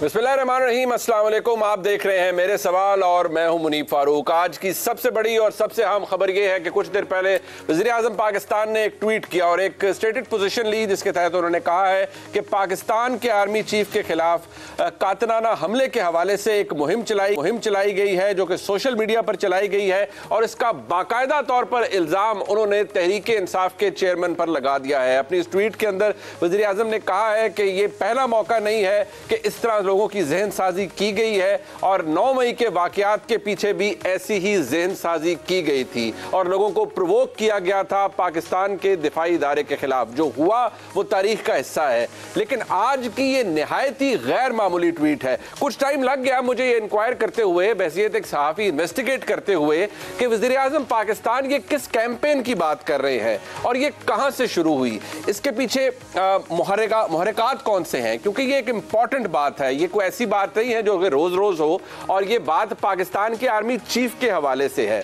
बिस्मिल्लाहिर्रहमानिर्रहीम, अस्सलाम वालेकुम। आप देख रहे हैं मेरे सवाल और मैं हूं मुनीब फारूक। आज की सबसे बड़ी और सबसे अहम खबर यह है कि कुछ देर पहले वज़ीर-ए-आज़म पाकिस्तान ने एक ट्वीट किया और एक स्टेटेड पोजीशन ली, जिसके तहत उन्होंने कहा है कि पाकिस्तान के आर्मी चीफ के खिलाफ कातलाना हमले के हवाले से एक मुहिम चलाई गई है, जो कि सोशल मीडिया पर चलाई गई है और इसका बाकायदा तौर पर इल्ज़ाम उन्होंने तहरीक इंसाफ के चेयरमैन पर लगा दिया है। अपनी इस ट्वीट के अंदर वज़ीर-ए-आज़म ने कहा है कि यह पहला मौका नहीं है कि इस तरह लोगों की जहन साजी की गई है और 9 मई के वाकयात के पीछे भी ऐसी ही जहन साजी की गई थी और लोगों को प्रोवोक किया गया था पाकिस्तान के दिफाई इदारे के खिलाफ। जो हुआ वो तारीख का हिस्सा है, लेकिन आज की ये निहायत ही गैर मामूली ट्वीट है। कुछ टाइम लग गया मुझे ये इंक्वायर करते हुए, बहसीयत एक सहाफ़ी इन्वेस्टिगेट करते हुए, कि वज़ीर-ए-आज़म पाकिस्तान ये किस कैंपेन की बात कर रहे हैं और ये कहां से शुरू हुई, इसके पीछे मुहर्रिकात कौन से हैं, क्योंकि ये एक इंपॉर्टेंट बात है। ये कोई ऐसी बात नहीं है जो कि रोज रोज हो, और ये बात पाकिस्तान के आर्मी चीफ के हवाले से है।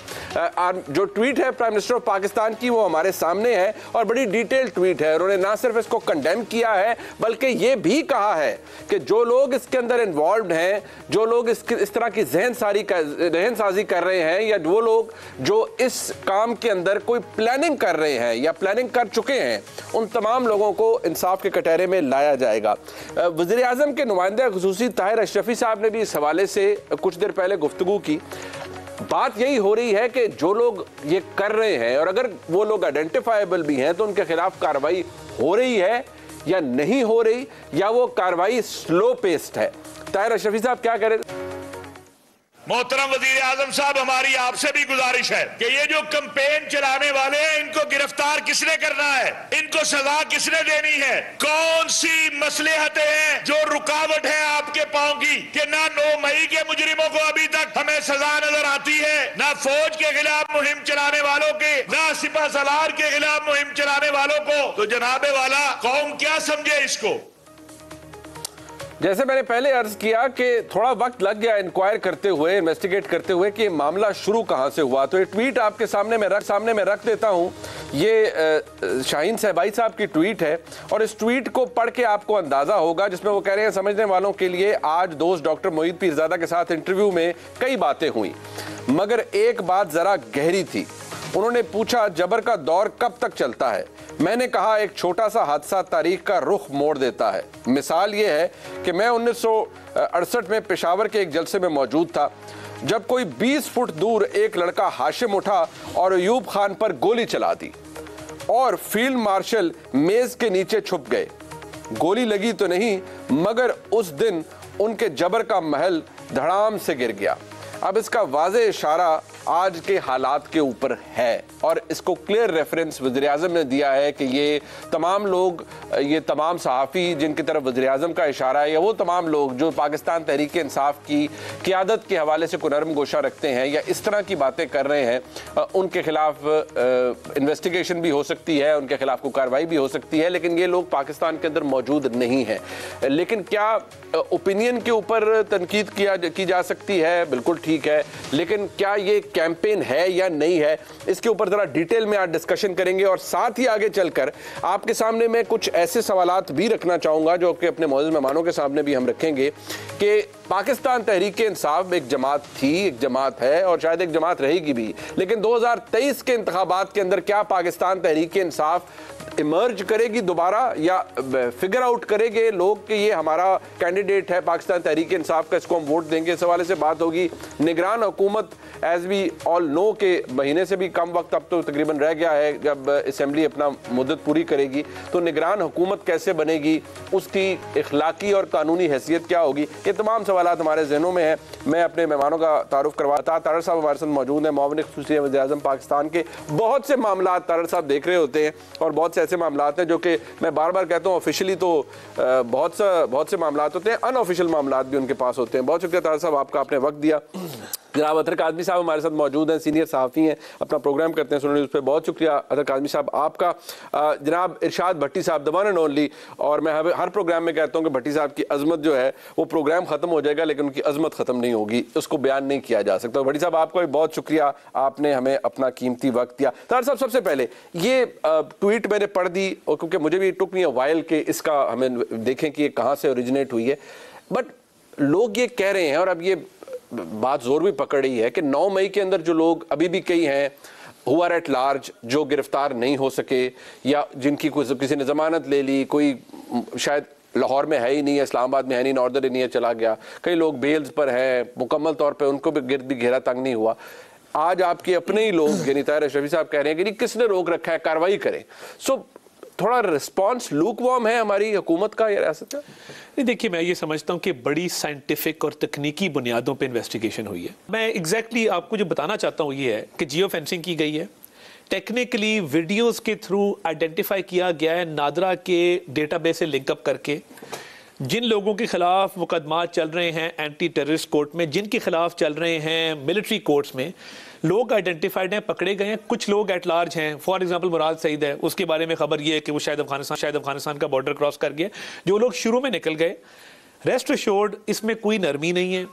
जो ट्वीट है प्राइम मिनिस्टर ऑफ पाकिस्तान की, वो हमारे सामने है और बड़ी डिटेल ट्वीट है। उन्होंने ना सिर्फ इसको कंडेम किया है बल्कि ये भी कहा है कि जो लोग इसके अंदर इन्वॉल्व हैं, जो लोग इस तरह की जहनसाजी कर रहे हैं, या वो लोग जो इस काम के अंदर कोई प्लानिंग कर रहे हैं या प्लानिंग कर चुके हैं, उन तमाम लोगों को इंसाफ के कटहरे में लाया जाएगा। वज़ीर-ए-आज़म के नुमाइंदा खुसूसी ताहिर अशरफी साहब ने भी इस हवाले से कुछ देर पहले गुफ्तगू की। बात यही हो रही है कि जो लोग ये कर रहे हैं, और अगर वो लोग आइडेंटिफाइबल भी हैं, तो उनके खिलाफ कार्रवाई हो रही है या नहीं हो रही, या वो कार्रवाई स्लो पेस्ड है। ताहिर अशरफी साहब क्या कह रहे हैं? मोहतरम वजीर आजम साहब, हमारी आपसे भी गुजारिश है कि ये जो कैंपेन चलाने वाले हैं, इनको गिरफ्तार किसने करना है, इनको सजा किसने देनी है, कौन सी मसलहतें हैं जो रुकावट है आपके पांव की कि ना 9 मई के मुजरिमों को अभी तक हमें सजा नजर आती है, ना फौज के खिलाफ मुहिम चलाने वालों के, ना सिपा सलार के खिलाफ मुहिम चलाने वालों को। तो जनाबे वाला, कौम क्या समझे इसको। जैसे मैंने पहले अर्ज किया कि थोड़ा वक्त लग गया इंक्वायर करते हुए, इन्वेस्टिगेट करते हुए कि मामला शुरू कहां से हुआ। तो ये ट्वीट आपके सामने मैं रख देता हूं। ये शाहीन सहबाई साहब की ट्वीट है और इस ट्वीट को पढ़ के आपको अंदाजा होगा, जिसमें वो कह रहे हैं, समझने वालों के लिए आज दोस्त डॉक्टर मोईद पीरजादा के साथ इंटरव्यू में कई बातें हुई, मगर एक बात जरा गहरी थी। उन्होंने पूछा, जबर का दौर कब तक चलता है? मैंने कहा, एक छोटा सा हादसा तारीख का रुख मोड़ देता है। मिसाल ये है कि मैं 1968 में पेशावर के एक जलसे में मौजूद था, जब कोई 20 फुट दूर एक लड़का हाशिम उठा और अयूब खान पर गोली चला दी और फील्ड मार्शल मेज के नीचे छुप गए। गोली लगी तो नहीं, मगर उस दिन उनके जबर का महल धड़ाम से गिर गया। अब इसका वाज़े इशारा आज के हालात के ऊपर है और इसको क्लियर रेफरेंस वज़ीर-ए-आज़म ने दिया है कि ये तमाम लोग, ये तमाम सहाफ़ी जिनकी तरफ वज़ीर-ए-आज़म का इशारा है, या वो तमाम लोग जो पाकिस्तान तहरीक इंसाफ की क़ियादत के हवाले से कुनर्म गोशा रखते हैं या इस तरह की बातें कर रहे हैं, उनके खिलाफ इन्वेस्टिगेशन भी हो सकती है, उनके खिलाफ कोई कार्रवाई भी हो सकती है, लेकिन ये लोग पाकिस्तान के अंदर मौजूद नहीं हैं। लेकिन क्या ओपिनियन के ऊपर तनकीद की जा सकती है? बिल्कुल ठीक है, लेकिन क्या ये कैंपेन है या नहीं है, इसके ऊपर जरा डिटेल में आज डिस्कशन करेंगे। और साथ ही आगे चलकर आपके सामने मैं कुछ ऐसे सवालात भी रखना चाहूंगा जो कि अपने मौजूद मेहमानों के सामने भी हम रखेंगे कि पाकिस्तान तहरीक इंसाफ एक जमात थी, एक जमात है और शायद एक जमात रहेगी भी, लेकिन 2023 के इंतखाबात के अंदर क्या पाकिस्तान तहरीक इंसाफ इमर्ज करेगी दोबारा, या फिगर आउट करेंगे लोग कि ये हमारा कैंडिडेट है पाकिस्तान तहरीक इंसाफ का, इसको हम वोट देंगे। इस हवाले से बात होगी। निगरान हुकूमत, एज वी ऑल नो, के महीने से भी कम वक्त अब तो तकरीबन रह गया है जब असेंबली अपना मुद्दत पूरी करेगी, तो निगरान हुकूमत कैसे बनेगी, उसकी इखलाकी और कानूनी हैसियत क्या होगी, ये तमाम सवालात हमारे जहनों में है। मैं अपने मेहमानों का तारुफ करवाता। तारड़ साहब हमारे साथ मौजूद हैं, मुआविन खुसूसी वज़ीर-ए-आज़म पाकिस्तान के। बहुत से मामला तारड़ साहब देख रहे होते हैं और बहुत से ऐसे मामला हैं जो कि मैं बार बार कहता हूँ ऑफिशियली तो बहुत से मामला होते हैं, अनऑफिशियल मामला भी उनके पास होते हैं। बहुत शुक्रिया तारड़ साहब, आपका आपने वक्त दिया। जनाब अतर काज़मी साहब हमारे साथ मौजूद हैं, सीनियर सहाफ़ी हैं, अपना प्रोग्राम करते हैं सुनने न्यूज़ पे। बहुत शुक्रिया अतर काज़मी साहब आपका। जनाब इरशाद भट्टी साहब, द वन एंड ओनली, और मैं हर प्रोग्राम में कहता हूँ कि भट्टी साहब की अजमत जो है वो प्रोग्राम ख़त्म हो जाएगा लेकिन उनकी अजमत ख़त्म नहीं होगी, उसको बयान नहीं किया जा सकता। भट्टी साहब आपका भी बहुत शुक्रिया, आपने हमें अपना कीमती वक्त दिया। तार साहब, सबसे पहले ये ट्वीट मैंने पढ़ दी और क्योंकि मुझे भी टुक नहीं वाइल के इसका हमें देखें कि ये कहाँ से ओरिजिनेट हुई है, बट लोग ये कह रहे हैं, और अब ये बात जोर भी पकड़ रही है कि 9 मई के अंदर जो लोग अभी भी कई हैं हु आर एट लार्ज, जो गिरफ्तार नहीं हो सके या जिनकी किसी ने जमानत ले ली, कोई शायद लाहौर में है ही नहीं, इस्लामाबाद में है नहीं, नॉर्दर्न इंडिया चला गया, कई लोग बेल्स पर हैं, मुकम्मल तौर पे उनको भी गिरद भी घेरा तंग नहीं हुआ। आज आपके अपने ही लोग यानी ताहिर अशरफी साहब कह रहे हैं कि नहीं किसने रोक रखा है, कार्रवाई करें। सो थोड़ा रिस्पॉन्स लूकवार्म है हमारी हुकूमत का या रियासत का? नहीं, देखिए मैं ये समझता हूँ कि बड़ी साइंटिफिक और तकनीकी बुनियादों पे इन्वेस्टिगेशन हुई है। मैं एग्जैक्टली आपको जो बताना चाहता हूँ ये है कि जियो फेंसिंग की गई है, टेक्निकली वीडियोस के थ्रू आइडेंटिफाई किया गया है नादरा के डेटाबेस से लिंकअप करके जिन लोगों के खिलाफ मुकदमात चल रहे हैं एंटी टेररिस्ट कोर्ट में, जिनके खिलाफ चल रहे हैं मिलिट्री कोर्ट्स में, लोग आइडेंटिफाइड हैं, पकड़े गए हैं। कुछ लोग एट लार्ज हैं, फॉर एग्जांपल मुराद सईद है, उसके बारे में खबर ये है कि वो शायद अफगानिस्तान का बॉर्डर क्रॉस कर गया। जो लोग शुरू में निकल गए, रेस्ट एश्योर्ड इसमें कोई नरमी नहीं है।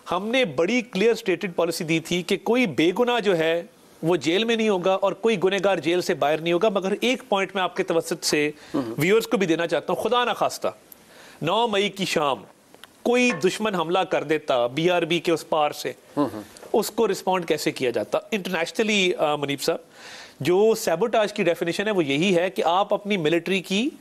हमने बड़ी क्लियर स्टेटेड पॉलिसी दी थी कि कोई बेगुनाह जो है वो जेल में नहीं होगा और कोई गुनहगार जेल से बाहर नहीं होगा। मगर एक पॉइंट मैं आपके तवज्जुह से व्यूअर्स को भी देना चाहता हूँ, खुदा ना खास्ता 9 मई की शाम कोई दुश्मन हमला कर देता BRB के उस पार से, उसको रिस्पॉन्ड कैसे किया जाता? इंटरनेशनली मुनीब साहब, जो सैबोटाज की डेफिनेशन है वो यही है कि आप अपनी मिलिट्री की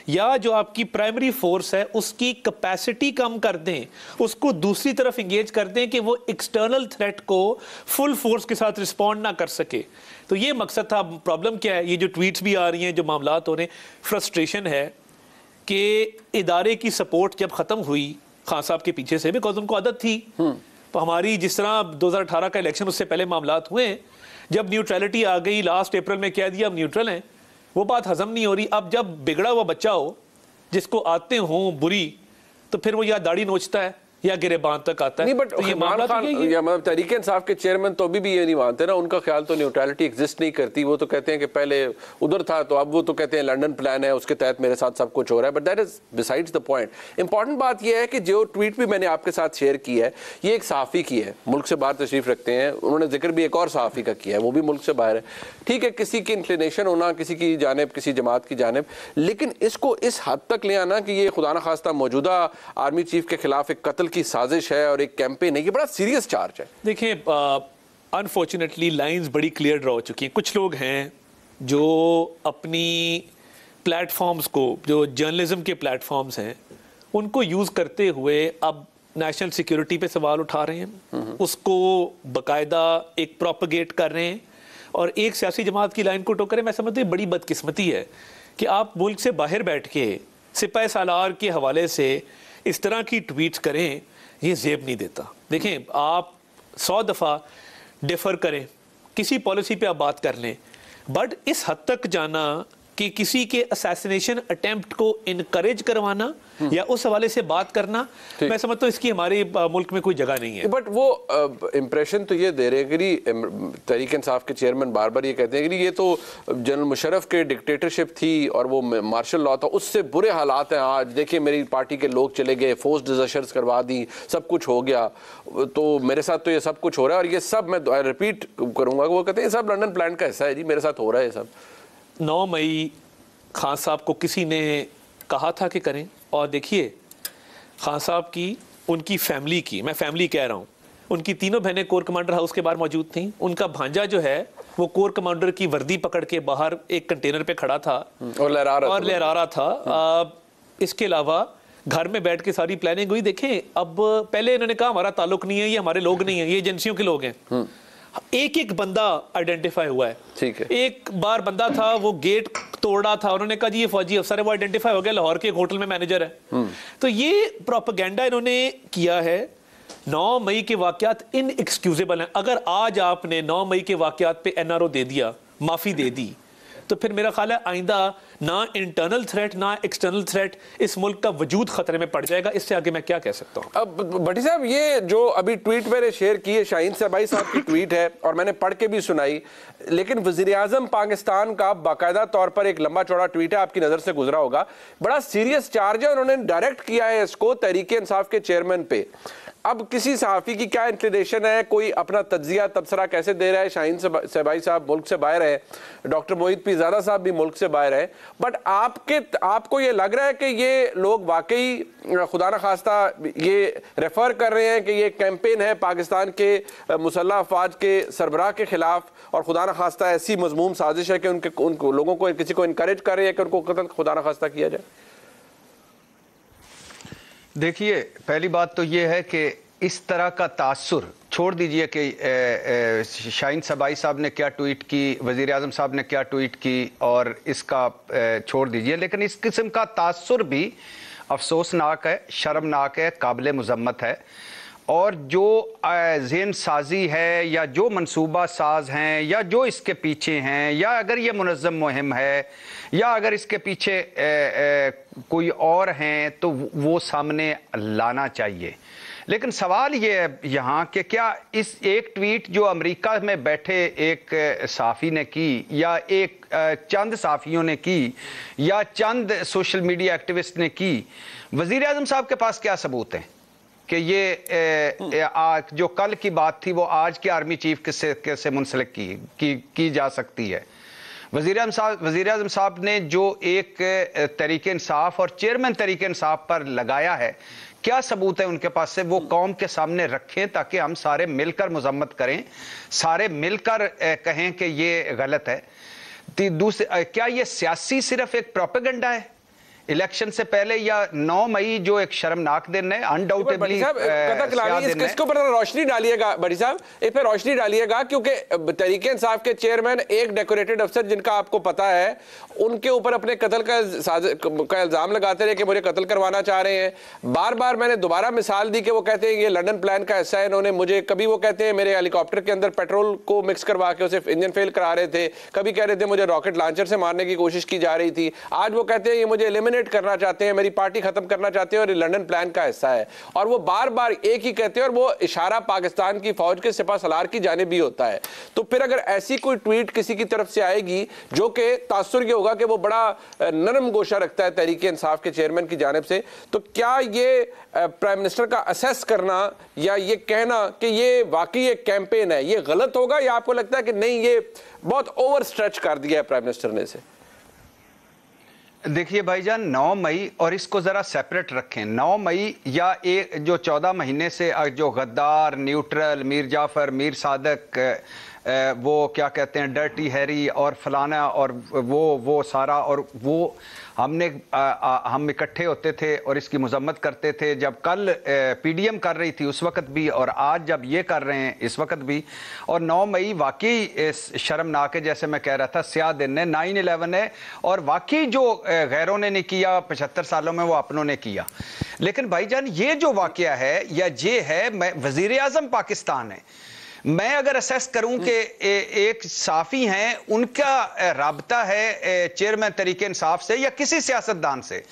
या जो आपकी प्राइमरी फोर्स है उसकी कैपेसिटी कम कर दें, उसको दूसरी तरफ इंगेज कर दें कि वो एक्सटर्नल थ्रेट को फुल फोर्स के साथ रिस्पॉन्ड ना कर सके। तो ये मकसद था। प्रॉब्लम क्या है, ये जो ट्वीट्स भी आ रही हैं, जो मामलात हो रहे हैं, फ्रस्ट्रेशन है कि इदारे की सपोर्ट जब ख़त्म हुई खान साहब के पीछे से, बिकॉज उनको आदत थी। तो हमारी जिस तरह 2018 का इलेक्शन, उससे पहले मामलात हुए, जब न्यूट्रलिटी आ गई, लास्ट अप्रैल में कह दिया अब न्यूट्रल हैं, वो बात हजम नहीं हो रही। अब जब बिगड़ा हुआ बच्चा हो जिसको आते हों बुरी, तो फिर वो या दाढ़ी नोचता है या गिरेबान तक आता है। नहीं, बट तो ये मामला खान या मतलब तहरीक इंसाफ के चेयरमैन तो अभी भी ये नहीं मानते ना, उनका ख्याल तो न्यूट्रलिटी एग्जिस्ट नहीं करती। वो तो कहते हैं कि पहले उधर था, तो अब वो तो कहते हैं लंदन प्लान है, उसके तहत मेरे साथ सब कुछ हो रहा है। But that is besides the point. Important बात यह है कि जो ट्वीट भी मैंने आपके साथ शेयर की है, ये एक सहाफ़ी की है, मुल्क से बाहर तशरीफ रखते हैं, उन्होंने जिक्र भी एक और सहाफ़ी का किया है, वो भी मुल्क से बाहर है। ठीक है, किसी की इंक्लिनेशन होना किसी की जानिब, किसी जमात की जानिब, लेकिन इसको इस हद तक ले आना कि ये खुदा न खास्ता मौजूदा आर्मी चीफ के खिलाफ एक कत्ल की साजिश है और एक कैंपेन है, ये बड़ा सीरियस चार्ज है। देखिए, अनफॉर्चुनेटली लाइंस बड़ी क्लियर ड्रॉ हो चुकी हैं। कुछ लोग हैं जो अपनी प्लेटफॉर्म्स को, जो जर्नलिज्म के प्लेटफॉर्म्स हैं, उनको यूज़ करते हुए अब नेशनल सिक्योरिटी पे सवाल उठा रहे हैं, उसको बाकायदा एक प्रोपगेट कर रहे हैं और एक सियासी जमात की लाइन को टोकरे। मैं समझती हूँ बड़ी बदकिस्मती है कि आप मुल्क से बाहर बैठ के सिपाही सालार के हवाले से इस तरह की ट्वीट्स करें, ये जेब नहीं देता। देखें, आप 100 दफ़ा डिफ़र करें, किसी पॉलिसी पे आप बात कर लें, बट इस हद तक जाना कि किसी के असैसिनेशन अटेम्प्ट को इनकरेज करवाना या उस हवाले से बात करना, मैं समझता हूँ इसकी हमारे मुल्क में कोई जगह नहीं है। बट वो इंप्रेशन तो ये दे रहे हैं कि तहरीक इंसाफ के चेयरमैन बार बार ये कहते हैं कि ये तो जनरल मुशर्रफ के डिक्टेटरशिप थी और वो मार्शल लॉ था, उससे बुरे हालात हैं आज। देखिए, मेरी पार्टी के लोग चले गए, फोर्स डिजर्शंस करवा दी, सब कुछ हो गया, तो मेरे साथ तो ये सब कुछ हो रहा है। और ये सब मैं रिपीट करूँगा, वो कहते हैं सब लंदन प्लान का हिस्सा है जी, मेरे साथ हो रहा है ये सब। 9 मई खान साहब को किसी ने कहा था कि करें, और देखिए खान साहब की, उनकी फैमिली की, मैं फैमिली कह रहा हूँ, उनकी तीनों बहनें कोर कमांडर हाउस के बाहर मौजूद थीं। उनका भांजा जो है वो कोर कमांडर की वर्दी पकड़ के बाहर एक कंटेनर पे खड़ा था और लहरा रहा था। इसके अलावा घर में बैठ के सारी प्लानिंग हुई। देखें, अब पहले इन्होंने कहा हमारा ताल्लुक नहीं है, ये हमारे लोग नहीं है, ये एजेंसियों के लोग हैं। एक एक बंदा आइडेंटिफाई हुआ है। ठीक है, एक बार बंदा था, वो गेट तोड़ रहा था, उन्होंने कहा जी ये फौजी अफसर है, वो आइडेंटिफाई हो गया, लाहौर के एक होटल में मैनेजर है। तो ये प्रोपेगेंडा इन्होंने किया है। 9 मई के वाकयात इनएक्सक्यूजेबल हैं। अगर आज आपने 9 मई के वाकयात पे NRO दे दिया, माफी दे दी, तो फिर मेरा ख्याल है आइंदा ना इंटरनल थ्रेट ना एक्सटर्नल थ्रेट, इस मुल्क का वजूद खतरे में पड़ जाएगा। इससे आगे मैं क्या कह सकता हूँ। अब भट्टी साहब, ये जो अभी ट्वीट मैंने शेयर की है, शाहीन सबाई साहब की ट्वीट है और मैंने पढ़ के भी सुनाई, लेकिन वज़ीर-ए-आज़म पाकिस्तान का बाकायदा तौर पर एक लंबा चौड़ा ट्वीट है, आपकी नजर से गुजरा होगा, बड़ा सीरियस चार्ज है, उन्होंने डायरेक्ट किया है इसको तहरीक इंसाफ के चेयरमैन पे अब किसी सहाफ़ी की क्या इंक्लिनेशन है, कोई अपना तज्जिया तबसरा कैसे दे रहा है? शाहीन सबाई साहब मुल्क से बाहर है, डॉक्टर मोहित पीज़ादा साहब भी मुल्क से बाहर है, बट आपको ये लग रहा है कि ये लोग वाकई खुदा न खास्ता ये रेफर कर रहे हैं कि ये कैंपेन है पाकिस्तान के मुसल्लह अफवाज के सरबराह के खिलाफ, और खुदा न खास्ता ऐसी मजमूम साजिश है कि उनको लोगों को किसी को इनकरेज कर रहे हैं कि उनको कत्ल खुदा न खास्ता किया जाए? देखिए, पहली बात तो ये है कि इस तरह का तासुर छोड़ दीजिए कि शाहीन सबाई साहब ने क्या ट्वीट की, वज़ीर आज़म साहब ने क्या ट्वीट की, और इसका छोड़ दीजिए, लेकिन इस किस्म का तासुर भी अफसोसनाक है, शर्मनाक है, काबिल मज़म्मत है। और जो ज़हन साजी है या जो मनसूबा साज हैं या जो इसके पीछे हैं, या अगर ये मुनज़्ज़म मुहिम है या अगर इसके पीछे कोई और हैं, तो वो सामने लाना चाहिए। लेकिन सवाल ये है यहाँ कि क्या इस एक ट्वीट जो अमेरिका में बैठे एक सहाफ़ी ने की, या एक चंद सहाफ़ियों ने की, या चंद सोशल मीडिया एक्टिविस्ट ने की, वज़ीर आज़म साहब के पास क्या सबूत हैं कि ये जो कल की बात थी वो आज के आर्मी चीफ से मुंसलिक की जा सकती है? वज़ीर आज़म साहब ने जो एक तहरीक इंसाफ और चेयरमैन तहरीक इंसाफ पर लगाया है, क्या सबूत है उनके पास से? वो कौम के सामने रखें ताकि हम सारे मिलकर मजम्मत करें, सारे मिलकर कहें कि ये गलत है। दूसरे, क्या ये सियासी सिर्फ एक प्रोपेगेंडा है इलेक्शन से पहले, या 9 मई जो एक शर्मनाक दिन है, अनडाउटेबली इसके ऊपर रोशनी डालिएगा बड़ी साहब, इस पर रोशनी डालिएगा, क्योंकि तहरीक इंसाफ के चेयरमैन एक डेकोरेटेड अफसर जिनका आपको पता है, उनके ऊपर अपने कत्ल का इल्जाम लगाते रहे कि मुझे कत्ल करवाना चाह रहे हैं। बार बार मैंने दोबारा मिसाल दी कि वो कहते हैं ये लंदन प्लान का हिस्सा है इन्होंने मुझे, कभी वो कहते हैं मेरे हेलीकॉप्टर के अंदर पेट्रोल को मिक्स करवा के उसे इंजन फेल करा रहे थे, कभी कह रहे थे मुझे रॉकेट लॉन्चर से मारने की कोशिश की जा रही थी, आज वो कहते हैं ये मुझे एलिमिनेट करना चाहते हैं, मेरी पार्टी खत्म करना चाहते हैं और ये लंदन प्लान का हिस्सा है। और वो बार बार एक ही कहते हैं, और वो इशारा पाकिस्तान की फौज के सिपह सलार की जानिब भी होता है। तो फिर अगर ऐसी कोई ट्वीट किसी की तरफ से आएगी जो कि तासुर ये होगा कि वो बड़ा नरम गोशा रखता है तहरीक इंसाफ के चेयरमैन की जानिब से, तो क्या ये प्राइम मिनिस्टर का असेस करना या ये कहना कि ये वाकई एक कैंपेन है, ये गलत होगा, या आपको लगता है कि नहीं ये बहुत ओवर स्ट्रेच कर दिया है प्राइम मिनिस्टर ने इसे? देखिए भाईजान, 9 मई, और इसको ज़रा सेपरेट रखें, 9 मई या एक जो 14 महीने से जो गद्दार, न्यूट्रल, मीर जाफ़र, मीर सादक, वो क्या कहते हैं डर्टी हैरी और फलाना और वो सारा, और वो हम इकट्ठे होते थे और इसकी मजम्मत करते थे, जब कल पीडीएम कर रही थी उस वक्त भी, और आज जब ये कर रहे हैं इस वक्त भी। और 9 मई वाकई शर्मनाक है, जैसे मैं कह रहा था, स्याह दिन है, 9/11 है, और वाकई जो गैरों ने नहीं किया 75 सालों में वो अपनों ने किया। लेकिन भाईजान, ये जो वाकया है या ये है, वज़ीर आज़म पाकिस्तान है, मैं अगर असेस करूं कि एक साफ़ी हैं, उनका राबता है चेयरमैन तहरीक इंसाफ से या किसी सियासतदान से,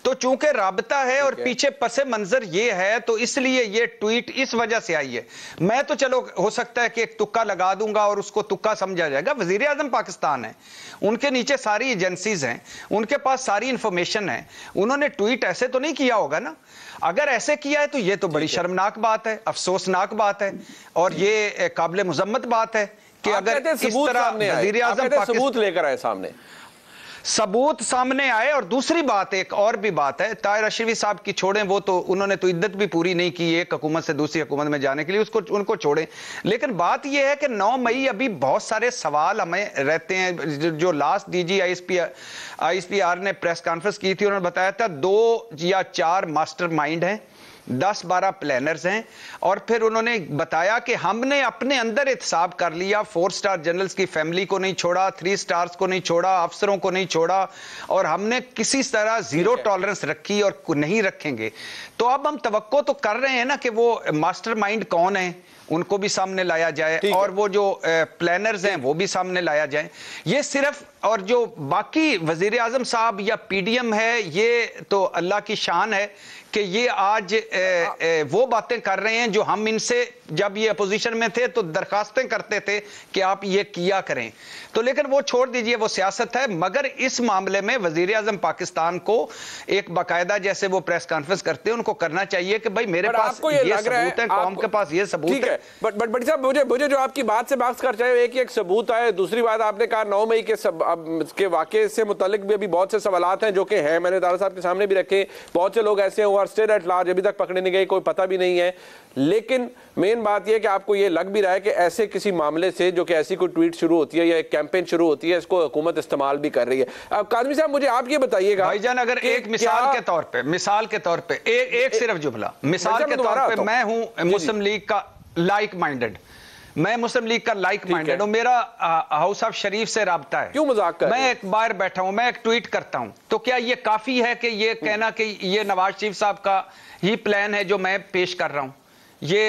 तो चूंकि राबता है और पीछे पसे मंजर ये है, तो इसलिए ये ट्वीट इस वजह से आई है। मैं तो चलो हो सकता है कि एक तुक्का लगा दूंगा और उसको तुक्का समझा जाएगा। वज़ीर आज़म पाकिस्तान है, उनके नीचे सारी एजेंसीज हैं, उनके पास सारी इंफॉर्मेशन है, उन्होंने ट्वीट ऐसे तो नहीं किया होगा ना। अगर ऐसे किया है तो ये तो बड़ी शर्मनाक बात है, अफसोसनाक बात है, और ये काबिल मुजम्मत बात है कि अगर इस तरह वज़ीर आज़म सबूत लेकर आए सामने, सबूत सामने आए। और दूसरी बात, एक और भी बात है, ताहिर अशरफी साहब की छोड़ें, वो तो उन्होंने तो इद्दत भी पूरी नहीं की एक हुकूमत से दूसरी हुकूमत में जाने के लिए, उनको छोड़ें। लेकिन बात यह है कि 9 मई अभी बहुत सारे सवाल हमें रहते हैं। जो लास्ट डीजी आईएसपीआर ने प्रेस कॉन्फ्रेंस की थी, उन्होंने बताया था 2 या 4 मास्टरमाइंड हैं, 10-12 प्लानर्स हैं, और फिर उन्होंने बताया कि हमने अपने अंदर एहतसाब कर लिया, 4 स्टार जनरल्स की फैमिली को नहीं छोड़ा, 3 स्टार्स को नहीं छोड़ा, अफसरों को नहीं छोड़ा, और हमने किसी तरह जीरो टॉलरेंस रखी और नहीं रखेंगे। तो अब हम तवक्को तो कर रहे हैं ना कि वो मास्टरमाइंड कौन है, उनको भी सामने लाया जाए, और वो जो प्लानर्स हैं वो भी सामने लाया जाए। ये सिर्फ और जो बाकी वजीर आजम साहब या पीडीएम है, ये तो अल्लाह की शान है कि ये आज वो बातें कर रहे हैं जो हम इनसे जब ये अपोजिशन में थे तो दरखास्तें करते थे कि आप ये किया करें। तो लेकिन वो छोड़ दीजिए, वो सियासत है। मगर इस मामले में वजीर आजम पाकिस्तान को एक बाकायदा, जैसे वो प्रेस कॉन्फ्रेंस करते हैं, उनको करना चाहिए कि भाई मेरे पास ये सबूत है, कौम के पास ये सबूत है। बट बड़ी साहब, मुझे जो आपकी बात से बात कर चाहे एक सबूत है। दूसरी बात आपने कहा 9 मई के वाकये से मुतालिक भी अभी बहुत से सवालात हैं जो कि हैं, मैंने तारा साहब के सामने भी रखे। बहुत से लोग ऐसे हुआ स्टेट एट लार्ज अभी तक पकड़े नहीं गए, कोई पता भी नहीं है। लेकिन मेन बात यह कि आपको यह लग भी रहा है कि ऐसे किसी मामले से जो कि ऐसी कोई ट्वीट शुरू होती है या एक कैंपेन शुरू होती है, इसको हुकूमत इस्तेमाल भी कर रही है। अब काज़मी साहब, मुझे आप ये बताइएगा भाईजान, अगर एक मिसाल के तौर पे एक सिर्फ जुमला मिसाल के तौर पे, मैं हूं मुस्लिम लीग का लाइक माइंडेड, मैं मुस्लिम लीग का लाइक माइंडेड हूं, मेरा हाउस ऑफ शरीफ से राब्ता है। क्यों मजाक कर? मैं एक बार बैठा हूं, मैं एक ट्वीट करता हूं, तो क्या ये काफी है कि ये कहना कि ये नवाज शरीफ साहब का ही प्लान है जो मैं पेश कर रहा हूं? ये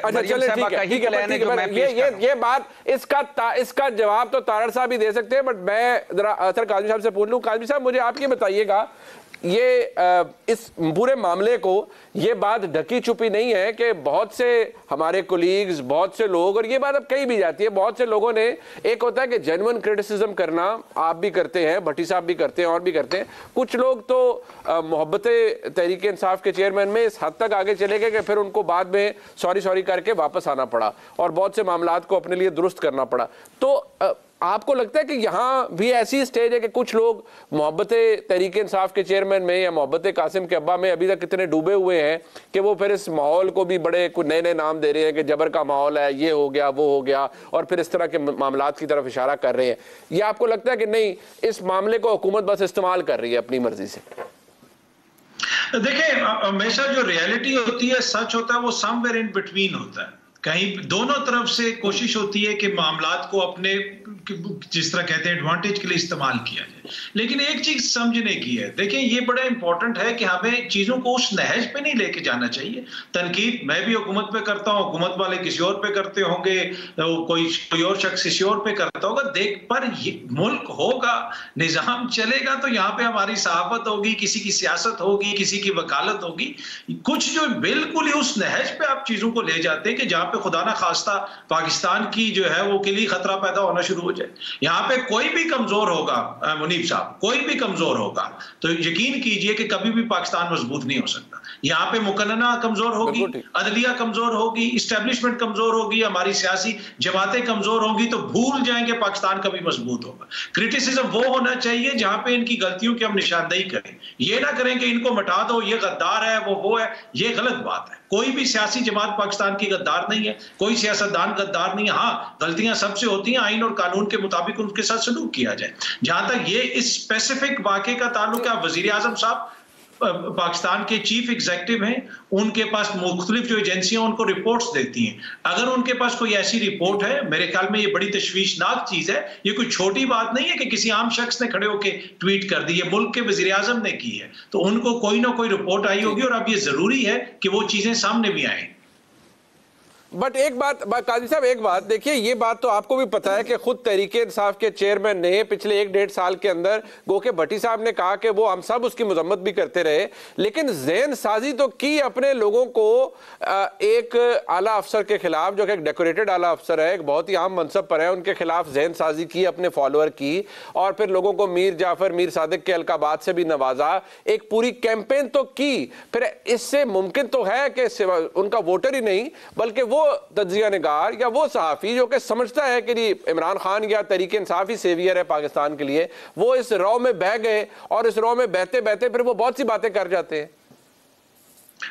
मरियम साहबा का ही प्लान है जो मैं पेश कर रहा हूं? ये बात, इसका जवाब तो तारड़ साहब ही दे सकते हैं, बट मैं जरा असर काज़मी साहब से पूछ लूं। काज़मी साहब, मुझे आप ये बताइएगा, ये इस पूरे मामले को ये बात ढकी छुपी नहीं है कि बहुत से हमारे कोलीग्स, बहुत से लोग, और ये बात अब कही भी जाती है, बहुत से लोगों ने, एक होता है कि जेन्युइन क्रिटिसिज्म करना, आप भी करते हैं, भट्टी साहब भी करते हैं और भी करते हैं, कुछ लोग तो मोहब्बत तहरीक इंसाफ के चेयरमैन में इस हद तक आगे चले गए कि फिर उनको बाद में सॉरी करके वापस आना पड़ा और बहुत से मामलात को अपने लिए दुरुस्त करना पड़ा। तो आपको लगता है कि यहाँ भी ऐसी स्टेज है कि कुछ लोग मोहब्बत तहरीक इंसाफ के चेयरमैन में या मोहब्बत कासिम के अब्बा में अभी तक कितने डूबे हुए हैं कि वो फिर इस माहौल को भी बड़े कुछ नए नए नाम दे रहे हैं कि जबर का माहौल है, ये हो गया, वो हो गया, और फिर इस तरह के मामलात की तरफ इशारा कर रहे हैं? या आपको लगता है कि नहीं, इस मामले को हुकूमत बस इस्तेमाल कर रही है अपनी मर्जी से? देखिए, हमेशा जो रियलिटी होती है, सच होता है, वो समवेयर इन बिटवीन होता है। कहीं दोनों तरफ से कोशिश होती है कि मामलात को अपने, जिस तरह कहते हैं, एडवांटेज के लिए इस्तेमाल किया जाए। लेकिन एक चीज समझने की है, देखिए ये बड़ा इंपॉर्टेंट है कि हमें चीजों को उस नहज पे नहीं लेके जाना चाहिए। तनकीद मैं भी हुकूमत पे करता हूँ, हुकूमत वाले किसी और पे करते होंगे, कोई और शख्स किसी और पे करता होगा, देख पर ये मुल्क होगा, निजाम चलेगा, तो यहाँ पे हमारी सहाफत होगी, किसी की सियासत होगी, किसी की वकालत होगी। कुछ जो बिल्कुल ही उस नहज पे आप चीजों को ले जाते हैं कि जहां पे खुदा ना खास्ता पाकिस्तान की जो है वो के लिए खतरा पैदा होना शुरू हो जाए। यहाँ पे कोई भी कमजोर होगा, मुनीब साहब, कोई भी कमजोर होगा तो यकीन कीजिए कि कभी भी पाकिस्तान मजबूत नहीं हो सकता। यहाँ पे मुकन्ना कमजोर होगी, अदलिया कमजोर होगी, इस्टेब्लिशमेंट कमजोर होगी, हमारी सियासी जमातें कमजोर होंगी, तो भूल जाएंगे पाकिस्तान कभी मजबूत होगा। क्रिटिसिज्म वो होना चाहिए जहां पे इनकी गलतियों की हम निशानदेही करें, ये ना करें कि इनको मिटा दो, ये गद्दार है, वो है, ये गलत बात है। कोई भी सियासी जमात पाकिस्तान की गद्दार नहीं है, कोई सियासतदान गद्दार नहीं है। हाँ, गलतियां सबसे होती हैं, आइन और कानून के मुताबिक उनके साथ सलूक किया जाए। जहां तक ये इस स्पेसिफिक वाक़े का ताल्लुक है, वजीर आजम साहब पाकिस्तान के चीफ एग्जीक्यूटिव हैं, उनके पास मुख्तलिफ जो एजेंसियां उनको रिपोर्ट्स देती हैं। अगर उनके पास कोई ऐसी रिपोर्ट है, मेरे ख्याल में ये बड़ी तशवीशनाक चीज है, ये कोई छोटी बात नहीं है कि किसी आम शख्स ने खड़े होकर ट्वीट कर दी, ये मुल्क के वजीर आजम ने की है, तो उनको कोई ना कोई रिपोर्ट आई होगी और अब ये जरूरी है कि वो चीजें सामने भी आए। बट एक बात काजी साहब, एक बात देखिए, ये बात तो आपको भी पता है कि खुद तहरीक इंसाफ के चेयरमैन ने पिछले 1-1.5 साल के अंदर, गो के भट्टी साहब ने कहा कि वो हम सब उसकी मजम्मत भी करते रहे, लेकिन जहन साजी तो की अपने लोगों को एक आला अफसर के खिलाफ, जो कि एक डेकोरेटेड आला अफसर है, एक बहुत ही आम मनसब पर है, उनके खिलाफ जहन साजी की अपने फॉलोअर की, और फिर लोगों को मीर जाफर, मीर सादिक के अलकाबात से भी नवाजा, एक पूरी कैंपेन तो की। फिर इससे मुमकिन तो है कि उनका वोटर ही नहीं बल्कि वो तज्जिया निगार या वो सहाफी जो कि समझता है कि इमरान खान या तहरीक इंसाफ ही सेवियर है पाकिस्तान के लिए, वो इस रौ में बह गए और इस रौ में बहते बहते फिर वो बहुत सी बातें कर जाते हैं।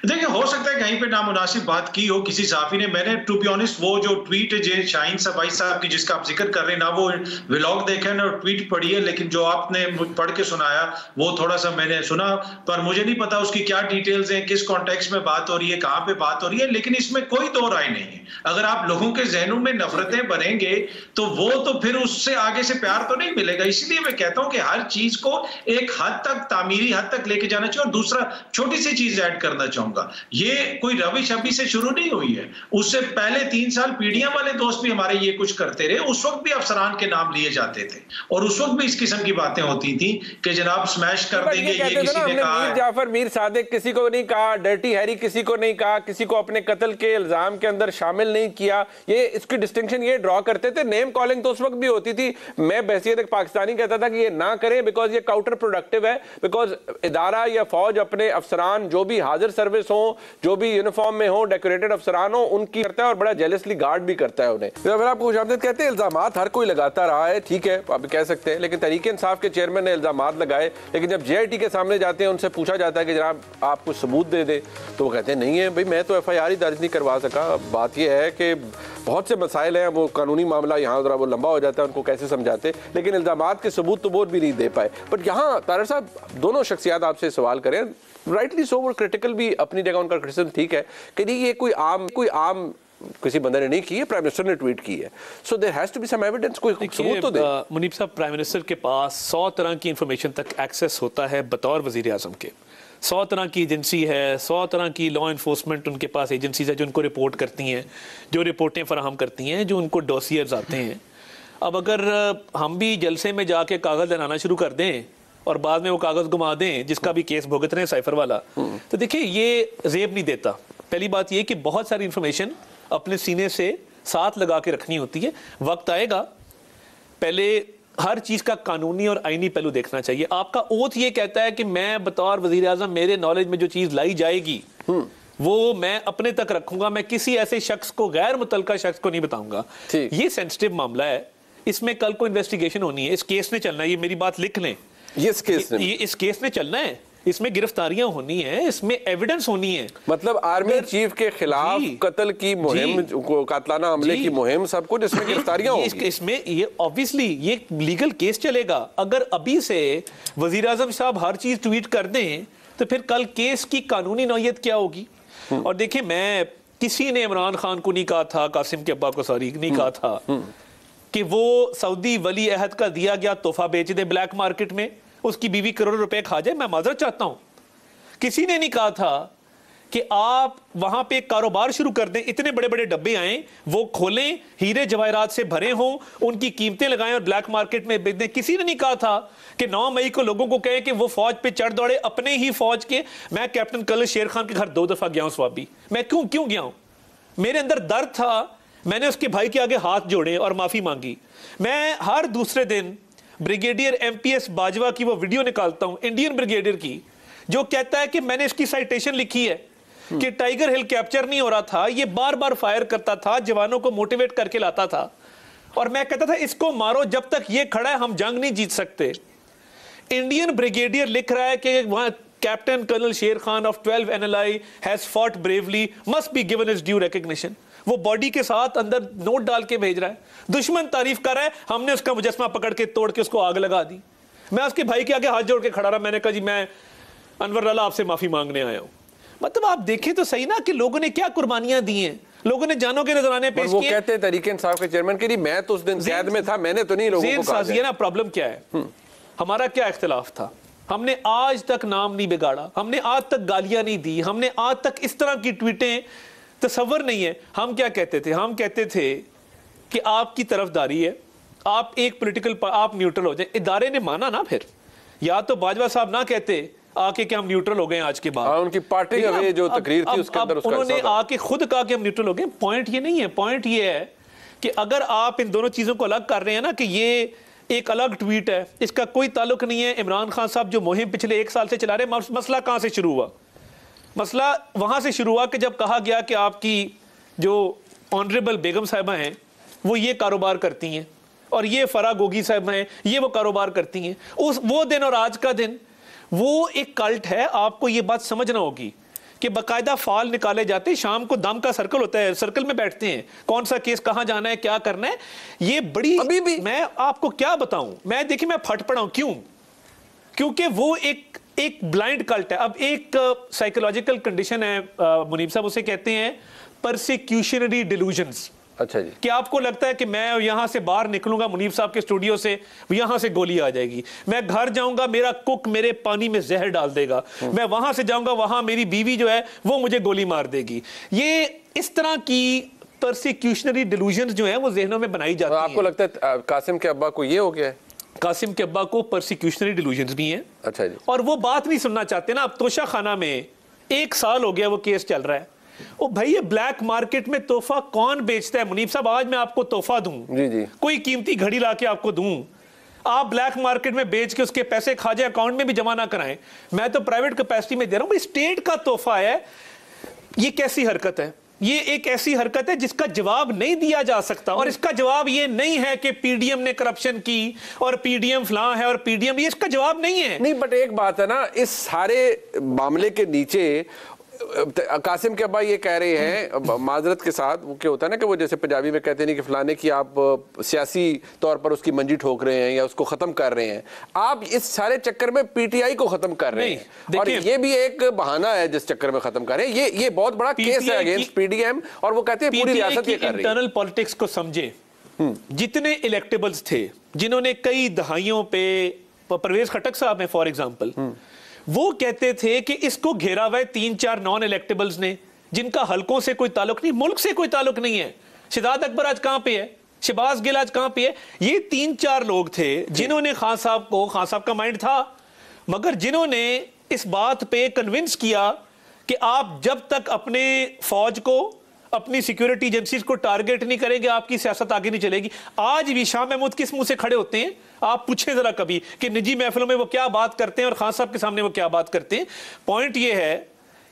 देखिए, हो सकता है कहीं पे नामुनासिब बात की हो किसी साफी ने। मैंने टू बी ऑनेस्ट वो जो ट्वीट है शाहीन सबाई साहब की जिसका आप जिक्र कर रहे हैं ना, वो व्लॉग देखा ना ट्वीट पढ़ी है, लेकिन जो आपने पढ़ के सुनाया वो थोड़ा सा मैंने सुना, पर मुझे नहीं पता उसकी क्या डिटेल्स हैं, किस कॉन्टेक्स्ट में बात हो रही है, कहाँ पे बात हो रही है। लेकिन इसमें कोई दो राय नहीं है, अगर आप लोगों के जहनों में नफरतें बनेंगे तो वो तो फिर उससे आगे से प्यार तो नहीं मिलेगा। इसलिए मैं कहता हूं कि हर चीज को एक हद तक, तामीरी हद तक लेके जाना चाहिए। और दूसरा छोटी सी चीज ऐड करना चाहिए, चाहूंगा। ये कोई रविश अभी से शुरू नहीं हुई है, उससे पहले 3 साल पीडीएम वाले दोस्त भी हमारे ये कुछ करते रहे, उस वक्त भी अफसरान के नाम लिए जाते थे और उस वक्त भी इस किस्म की बातें होती थी कि जनाब स्मैश कर देंगे, ये किसी ने कहा है। मीर जाफर, मीर सादिक किसी को नहीं कहा, डर्टी हैरी किसी को नहीं कहा, किसी को अपने कत्ल के इल्जाम के अंदर शामिल नहीं किया। ये इसकी डिस्टिंक्शन ये ड्रॉ करते थे। नेम कॉलिंग तो उस वक्त भी होती थी, मैं बहसियत एक पाकिस्तानी कहता था कि ये ना करें बिकॉज ये काउंटर प्रोडक्टिव है, बिकॉज इदारा या फौज अपने अफसरान जो भी हाजिर सर्विस हो, जो भी यूनिफॉर्म में हो, डेकोरेटेड अफसरान हो, उनकी करता है और बड़ा जेलसली गार्ड भी करता है उन्हें। तो फिर आपको खुशामदीद कहते हैं, इल्जामात हर कोई लगाता रहा है, ठीक है आप कह सकते हैं, लेकिन तहरीक इंसाफ के चेयरमैन ने इल्जामात लगाए, लेकिन जब जेआईटी के सामने जाते हैं उनसे पूछा जाता है कि जनाब आप कुछ सबूत दे दे, तो वो कहते हैं नहीं है भाई, मैं तो एफआईआर ही दर्ज नहीं करवा सका। बात यह है कि बहुत से मसाइल हैं, वो कानूनी मामला यहाँ जरा वो लंबा हो जाता है, उनको कैसे समझाते, लेकिन इल्जामात के सबूत तो वो भी नहीं दे पाए। बट यहाँ तारर साहब दोनों शख्सियात आपसे सवाल करें, राइटली सो, वो क्रिटिकल भी अपनी जगह, उनका क्रिटिसिज्म ठीक है कि नहीं ये कोई आम किसी बंदे ने नहीं की है, प्राइम मिनिस्टर ने ट्वीट की है, so there has to be some evidence, कोई सबूत तो दे। मुनीब साहब, प्राइम मिनिस्टर के पास 100 तरह की इंफॉर्मेशन तक एक्सेस होता है बतौर वजीर आजम के। 100 तरह की एजेंसी है, 100 तरह की लॉ इन्फोर्समेंट उनके पास एजेंसीज है जो उनको रिपोर्ट करती हैं, जो रिपोर्टें फराहम करती हैं, जो उनको डोसियर्स आते हैं। अब अगर हम भी जलसे में जाके कागज़ बनाना शुरू कर दें और बाद में वो कागज़ घुमा दें, जिसका भी केस भुगत रहे हैं साइफर वाला, तो देखिए ये जेब नहीं देता। पहली बात ये कि बहुत सारी इंफॉर्मेशन अपने सीने से साथ लगा के रखनी होती है। वक्त आएगा, पहले हर चीज़ का कानूनी और आईनी पहलू देखना चाहिए। आपका ओथ ये कहता है कि मैं बतौर वज़ीर आज़म मेरे नॉलेज में जो चीज़ लाई जाएगी वो मैं अपने तक रखूंगा, मैं किसी ऐसे शख्स को, गैर मुतल्लका शख्स को नहीं बताऊंगा। ये सेंसिटिव मामला है, इसमें कल को इन्वेस्टिगेशन होनी है, इस केस ने चलना है, ये मेरी बात लिख लें, इस केस में चलना है, इसमें गिरफ्तारियां होनी है, इसमें एविडेंस होनी है। मतलब आर्मी चीफ के खिलाफ कत्ल की मुहिम, कातलाना हमले की मुहिम, सब कुछ इसमें गिरफ्तारियां होंगी। इसमें ये ऑब्वियसली ये लीगल केस चलेगा। अगर अभी से वजीर आजम साहब हर चीज ट्वीट कर दें तो फिर कल केस की कानूनी नौयत क्या होगी? और देखिए, मैं किसी ने इमरान खान को नहीं कहा था, कासिम के अब्बा को सॉरी नहीं कहा था कि वो सऊदी वली अहद का दिया गया तोहफा बेच दे ब्लैक मार्केट में, उसकी बीवी करोड़ों रुपए खा जाए। मैं माजरत चाहता हूं, किसी ने नहीं कहा था कि आप वहां पे कारोबार शुरू कर दें, इतने बड़े बड़े डब्बे आए, वो खोलें, हीरे जवाहरात से भरे हों, उनकी कीमतें लगाएं और ब्लैक मार्केट में बेच दें। किसी ने नहीं कहा था कि 9 मई को लोगों को कहें कि वो फौज पे चढ़ दौड़े, अपने ही फौज के। मैं कैप्टन कर्नल शेर खान के घर 2 दफा गया हूं स्वाबी। मैं क्यों गया हूं? मेरे अंदर दर्द था, मैंने उसके भाई के आगे हाथ जोड़े और माफी मांगी। मैं हर दूसरे दिन ब्रिगेडियर एमपीएस बाजवा की वो वीडियो निकालता हूं, इंडियन ब्रिगेडियर की, जो कहता है कि मैंने इसकी साइटेशन लिखी है कि टाइगर हिल कैप्चर नहीं हो रहा था, ये बार बार फायर करता था, जवानों को मोटिवेट करके लाता था, और मैं कहता था इसको मारो, जब तक ये खड़ा है हम जंग नहीं जीत सकते। इंडियन ब्रिगेडियर लिख रहा है कि वहां कैप्टन कर्नल शेर Khan of 12 NLI has fought bravely, must be given his due recognition. वो बॉडी के साथ अंदर नोट डाल के भेज रहा है, दुश्मन तारीफ कर रहा है, हमने उसका मुजस्मा पकड़ के तोड़ के उसको आग लगा दी। मैं उसके भाई के आगे हाथ जोड़ के खड़ा रहा, मैंने कहा जी मैं अनवर लाला आपसे माफी मांगने आया हूं। मतलब आप देखें तो सही ना कि लोगों ने क्या कुर्बानियां दी हैं, लोगों ने जानों के नजराने पेश किए। वो कहते हैं तहरीक इंसाफ के चेयरमैन के लिए, मैं तो उस दिन कैद में था, मैंने तो नहीं लोगों को कहा। ना प्रॉब्लम क्या है, हमारा क्या इख्तिलाफ था? हमने आज तक नाम नहीं बिगाड़ा, हमने आज तक गालियां नहीं दी, हमने आज तक इस तरह की ट्वीटें तस्वर नहीं है। हम क्या कहते थे? हम कहते थे कि आपकी तरफदारी है, आप एक पॉलिटिकल, आप न्यूट्रल हो जाए। इदारे ने माना ना, फिर या तो बाजवा साहब ना कहते आके कि हम न्यूट्रल हो गए आज के बाद, उनकी पार्टी का जो तकरीर थी उसके अंदर उन्होंने आके खुद कहा कि हम न्यूट्रल हो गए। पॉइंट ये नहीं है, पॉइंट ये है कि अगर आप इन दोनों चीजों को अलग कर रहे हैं ना, कि ये एक अलग ट्वीट है, इसका कोई ताल्लुक नहीं है इमरान खान साहब जो मुहिम पिछले 1 साल से चला रहे। मसला कहां से शुरू हुआ? मसला वहां से शुरू हुआ कि जब कहा गया कि आपकी जो ऑनरेबल बेगम साहिबा हैं वो ये कारोबार करती हैं और ये फरा गोगी साहिबा हैं ये वो कारोबार करती हैं। वो दिन और आज का दिन वो एक कल्ट है। आपको ये बात समझना होगी कि बाकायदा फाल निकाले जाते हैं, शाम को दम का सर्कल होता है, सर्कल में बैठते हैं, कौन सा केस कहां जाना है, क्या करना है। ये बड़ी अभी भी मैं आपको क्या बताऊं, मैं देखिए मैं फट पड़ा हूं। क्यों? क्योंकि वो एक ब्लाइंड कल्ट है। अब एक साइकोलॉजिकल कंडीशन है मुनीब साहब, उसे कहते हैं परसिक्यूशनरी डिलूजन्स। अच्छा जी। कि आपको लगता है कि मैं यहां से बाहर निकलूंगा मुनीफ साहब के स्टूडियो से, यहां से गोली आ जाएगी, मैं घर जाऊंगा मेरा कुक मेरे पानी में जहर डाल देगा, मैं वहां से जाऊंगा वहां मेरी बीवी जो है वो मुझे गोली मार देगी। ये इस तरह की परसिक्यूशनरी डिलूजन्स जो है वो जहनों में बनाई जाती हैं। आपको लगता है कासिम के अब्बा को ये हो गया है? कासिम के अब्बा को परसिक्यूशनरी डिलूजन्स भी हैं। अच्छा जी। और वो बात नहीं सुनना चाहते ना। अब तोशा खाना में 1 साल हो गया वो केस चल रहा है। ओ भाई ये ब्लैक मार्केट में तोहफा कौन बेचता है? मुनीफ साहब आज मैं आपको तोहफा दूं, जी जी, कोई कीमती घड़ी लाके आपको दूं, आप ब्लैक मार्केट में बेच के उसके पैसे खा जाए, अकाउंट में भी जमा ना कराएं, मैं तो प्राइवेट कैपेसिटी में दे रहा हूं। स्टेट का तोहफा है, ये कैसी हरकत है? ये एक ऐसी हरकत है जिसका जवाब नहीं दिया जा सकता। और इसका जवाब ये नहीं है कि पीडीएम ने करप्शन की और पीडीएम फलां है और पीडीएम, ये इसका जवाब नहीं है। नहीं, बट एक बात है ना, इस सारे मामले के नीचे कासिम के अब्बा ये कह रहे हैं माजरत के साथ, वो क्या होता है ना कि वो जैसे पंजाबी में कहते नहीं कि फलाने की आप सियासी तौर पर उसकी मंजी ठोक रहे हैं या उसको खत्म कर रहे हैं, आप इस सारे चक्कर में पीटीआई को खत्म कर रहे हैं। और ये भी एक बहाना है जिस चक्कर में खत्म कर रहे हैं। ये बहुत बड़ा केस है अगेंस्ट पीडीएम और वो कहते हैं पूरी रियासत ये कर रही है। इंटरनल पॉलिटिक्स को समझे। जितने इलेक्टेबल्स थे जिन्होंने कई दहाइयों पे, परवेज खटक साहब है फॉर एग्जाम्पल, वो कहते थे कि इसको घेरा हुआ है 3-4 नॉन इलेक्टेबल्स ने जिनका हलकों से कोई ताल्लुक नहीं, मुल्क से कोई ताल्लुक नहीं है। शिदात अकबर आज कहां पे है? शहबाज गिल आज कहां पे है? ये 3-4 लोग थे जिन्होंने खान साहब का माइंड था, मगर जिन्होंने इस बात पे कन्विंस किया कि आप जब तक अपने फौज को, अपनी सिक्योरिटी एजेंसीज को टारगेट नहीं करेंगे आपकी सियासत आगे नहीं चलेगी। आज भी शाह महमूद किस मुंह से खड़े होते हैं? आप पूछें जरा कभी कि निजी महफिलों में वो क्या बात करते हैं और खान साहब के सामने वो क्या बात करते हैं। पॉइंट ये है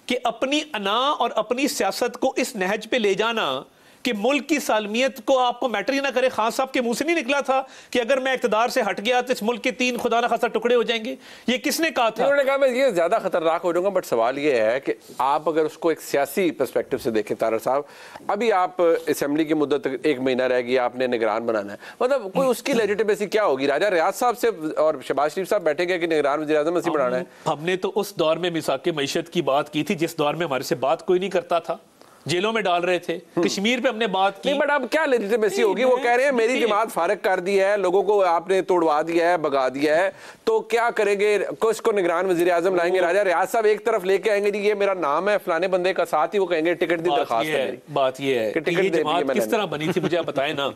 कि अपनी अना और अपनी सियासत को इस नहज पे ले जाना कि मुल्क की सालमियत को आपको मैटर ही ना करे। खान साहब के मुंह से नहीं निकला था कि अगर मैं इक़्तिदार से हट गया तो इस मुल्क के 3 खुदा ना खासा टुकड़े हो जाएंगे? ये किसने कहा था? उन्होंने कहा मैं ये ज्यादा खतरनाक हो जाऊंगा। बट सवाल ये है कि आप अगर उसको एक सियासी पर्सपेक्टिव से देखें तारर साहब, अभी आप असेंबली की मुद्दत 1 महीना रह गई, आपने निगरान बनाना है, मतलब कोई उसकी लेजिटिमेसी क्या होगी? राजा रियाज साहब से और शहबाज शरीफ साहब बैठेंगे कि निगरान वज़ीर-ए-आज़म ऐसे बनाना है? हमने तो उस दौर में मिसाक़े मईशत की बात की थी जिस दौर में हमारे से बात कोई नहीं करता था, जेलों में डाल रहे थे। कश्मीर पे हमने बात की। नहीं, बट अब क्या लेजिटिमेसी होगी? वो कह रहे हैं मेरी जमात फारिग कर दी है, लोगों को आपने तोड़वा दिया है, भगा दिया है, तो क्या करेंगे? किसको निगरान वज़ीर आज़म लाएंगे? राजा रियाज साहब एक तरफ लेके आएंगे जी ये मेरा नाम है फलाने बंदे का, साथ ही वो कहेंगे टिकट दी, दरखास्त है। बात ये है कि ये जमात किस तरह बनी थी मुझे आप बताएं ना।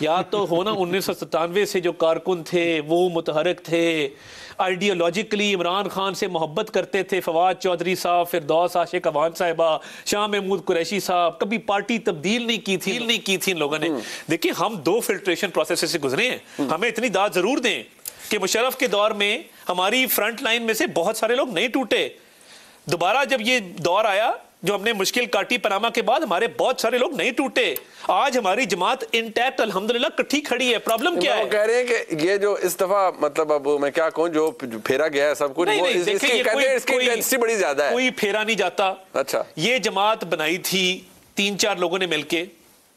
या तो हो ना 1997 से जो कारकुन थे वो मुतहरक थे, आइडियोलॉजिकली इमरान खान से मोहब्बत करते थे, फवाद चौधरी साहब, फिरदौस आशिक अवान साहिबा, शाह महमूद कुरैशी साहब, कभी पार्टी तब्दील नहीं की थी इन लोगों ने। देखिए हम 2 फिल्ट्रेशन प्रोसेस से गुजरे हैं, हमें इतनी दाद जरूर दें कि मुशर्रफ के दौर में हमारी फ्रंट लाइन में से बहुत सारे लोग नहीं टूटे। दोबारा जब ये दौर आया जो हमने मुश्किल काटी पनामा के बाद, हमारे बहुत सारे लोग नहीं टूटे। आज हमारी जमात इंटैक्ट अल्हम्दुलिल्लाह कट्ठी खड़ी है। प्रॉब्लम क्या है? वो कह रहे हैं कि ये जो इस दफा मतलब अब मैं क्या कहूं जो फेरा गया है सब कुछ, वो इसकी इंटेंसिटी बड़ी ज्यादा है। कोई फेरा नहीं जाता। अच्छा, ये जमात बनाई थी 3-4 लोगों ने मिलके,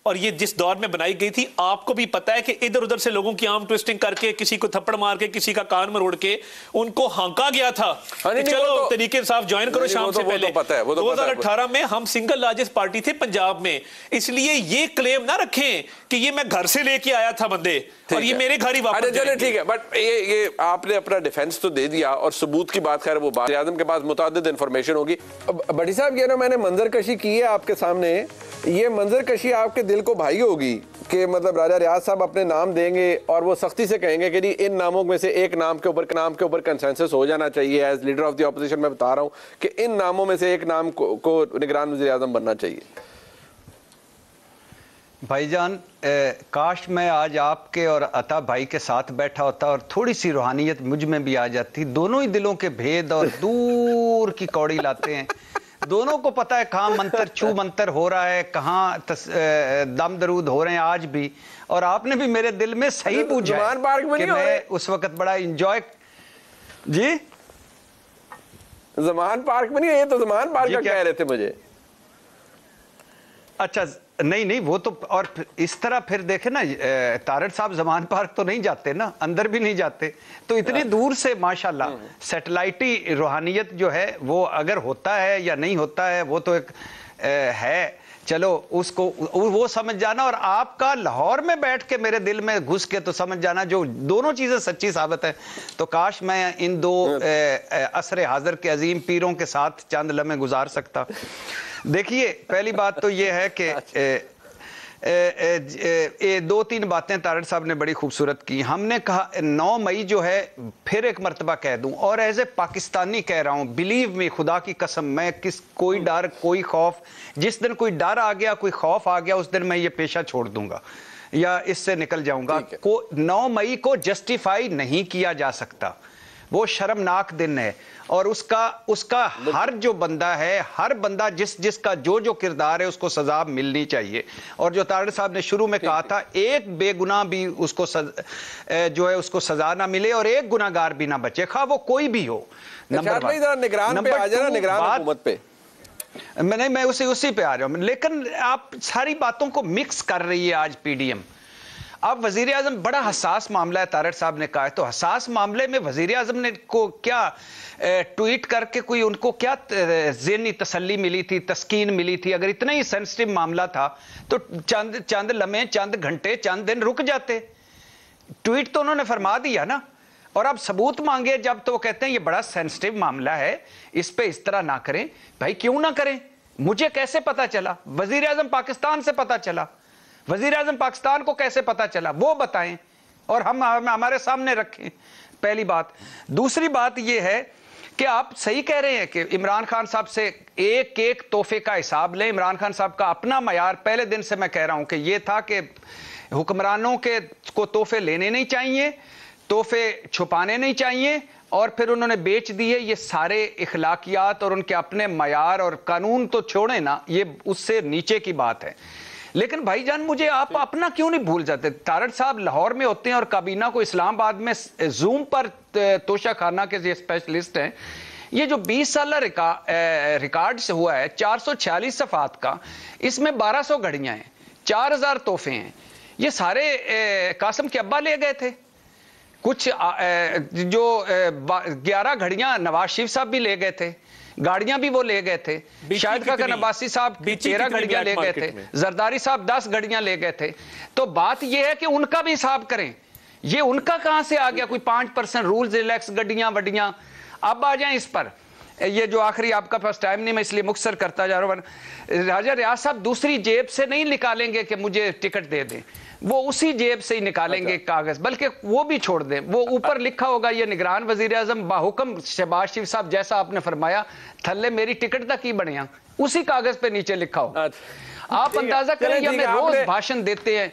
और ये जिस दौर में बनाई गई थी आपको भी पता है कि इधर उधर से लोगों की आर्म ट्विस्टिंग करके, किसी को थप्पड़ मार के, किसी का कान मरोड़ के उनको हांका गया था। चलो तरीके साहब ज्वाइन करो शाम से पहले। 2018 में हम सिंगल लार्जेस्ट पार्टी थे पंजाब में, इसलिए ये क्लेम ना रखें कि ये मैं घर से लेके आया था बंदे और ये मेरे घर ही वापस जाएंगे। ठीक है, बट ये आपने अपना डिफेंस तो दे दिया और सबूत की बात खैर वो बात आज़म के पास मुतअद्दिद इंफॉर्मेशन होगी। बड़ी साहब ये ना मैंने मंजर कशी की है आपके सामने, ये मंजर कशी आपके दिल को भाई होगी कि मतलब राजा रियाज साहब अपने नाम देंगे और वो सख्ती से कहेंगे कि जी इन नामों में से एक नाम के ऊपर कंसेंसस हो जाना चाहिए। As leader of the opposition मैं बता रहा हूं कि इन नामों में से एक नाम को निगरान वज़ीर आज़म बनना चाहिए। भाईजान काश मैं आज आपके और अता भाई के साथ बैठा होता और थोड़ी सी रूहानियत मुझ में भी आ जाती। दोनों ही दिलों के भेद और दूर की कौड़ी लाते हैं। दोनों को पता है कहाँ मंतर छू मंतर हो रहा है, कहाँ दम दरूद हो रहे हैं आज भी। और आपने भी मेरे दिल में सही पूछा कि मैं उस वक्त बड़ा इंजॉय। जी ज़मान पार्क में नहीं, ये तो ज़मान पार्क का कह रहे थे मुझे। अच्छा नहीं वो तो, और इस तरह फिर देखे ना तारड़ साहब ज़मान पार्क तो नहीं जाते ना, अंदर भी नहीं जाते, तो इतनी दूर से माशाल्लाह सैटेलाइटी रूहानियत जो है वो अगर होता है या नहीं होता है वो तो एक है। चलो उसको वो समझ जाना, और आपका लाहौर में बैठ के मेरे दिल में घुस के तो समझ जाना, जो दोनों चीजें सच्ची साबित है। तो काश मैं इन दो असरे हाजिर के अजीम पीरों के साथ चंद लम्हे गुजार सकता। देखिए, पहली बात तो ये है कि 2-3 बातें तारड़ साहब ने बड़ी खूबसूरत की। हमने कहा 9 मई जो है, फिर एक मरतबा कह दूं और एज ए पाकिस्तानी कह रहा हूं, बिलीव मी, खुदा की कसम, मैं कोई डर कोई खौफ, जिस दिन कोई डर आ गया कोई खौफ आ गया उस दिन मैं ये पेशा छोड़ दूंगा या इससे निकल जाऊंगा। 9 मई को जस्टिफाई नहीं किया जा सकता, वो शर्मनाक दिन है, और उसका हर जो बंदा है, हर बंदा जिसका जो किरदार है उसको सजा मिलनी चाहिए। और जो तारड़ साहब ने शुरू में कहा था, एक बेगुनाह भी उसको जो है उसको सजा ना मिले और एक गुनाहगार भी ना बचे, खा वो कोई भी हो। नंबर 1 निगरान पे आ जाना, निगरान हुकूमत पे मैं उसी पे आ रहा हूं। लेकिन आप सारी बातों को मिक्स कर रही है आज पीडीएम। अब वजीर आजम, बड़ा हसास मामला है, तारड़ साहब ने कहा है, तो हसास मामले में वजीर आजम ने को क्या ट्वीट करके कोई उनको क्या ज़हनी तसल्ली मिली थी, तस्कीन मिली थी? अगर इतना ही सेंसिटिव मामला था तो चंद लम्हे, चंद घंटे, चंद दिन रुक जाते। ट्वीट तो उन्होंने फरमा दिया ना, और अब सबूत मांगे जब, तो वो कहते हैं ये बड़ा सेंसिटिव मामला है, इस पे इस तरह ना करें। भाई क्यों ना करें? मुझे कैसे पता चला? वजीर आजम पाकिस्तान से पता चला, वजीर आजम पाकिस्तान को कैसे पता चला वो बताएं और हम हमारे सामने रखें, पहली बात। दूसरी बात यह है कि आप सही कह रहे हैं कि इमरान खान साहब से एक एक तोहफे का हिसाब लें। इमरान खान साहब का अपना मयार पहले दिन से मैं कह रहा हूं कि यह था कि हुक्मरानों को तोहफे लेने नहीं चाहिए, तोहफे छुपाने नहीं चाहिए, और फिर उन्होंने बेच दिए। ये सारे इखलाकियात और उनके अपने मयार और कानून तो छोड़े ना, ये उससे नीचे की बात है। लेकिन भाईजान, मुझे आप अपना क्यों नहीं भूल जाते? तारड़ साहब लाहौर में होते हैं और काबीना को इस्लामाबाद में जूम पर तोशा खाना के ये स्पेशलिस्ट हैं। ये जो 20 साल रिकॉर्ड से हुआ है 446 सफ़ात का, इसमें 1200 घड़ियां हैं, 4000 तोहफे हैं। ये सारे कासिम के अब्बा ले गए थे। कुछ जो 11 घड़ियां नवाज शरीफ साहब भी ले गए थे, गाड़ियां भी वो ले गए थे। शाहिद खान अब्बासी साहब 13 घड़ियां ले गए थे, जरदारी साहब 10 घड़ियां ले गए थे। तो बात यह है कि उनका भी हिसाब करें, ये उनका कहां से आ गया? कोई 5% रूल्स रिलैक्स गड्डियां वड्डियां। अब आ जाएं इस पर, ये जो आखिरी, आपका पास टाइम नहीं, मैं इसलिए मुख्तसर करता जा रहा हूं। राजा रियाज साहब दूसरी जेब से नहीं निकालेंगे कि मुझे टिकट दे दें, वो उसी जेब से ही निकालेंगे कागज, बल्कि वो भी छोड़ दें। वो ऊपर लिखा होगा ये निगरान वजीर आजम बाहुकम शहबाज शरीफ साहब, जैसा आपने फरमाया, थल्ले मेरी टिकट तक ही बढ़िया, उसी कागज पे नीचे लिखा होगा। आप अंदाजा करें, हमें रोज भाषण देते हैं,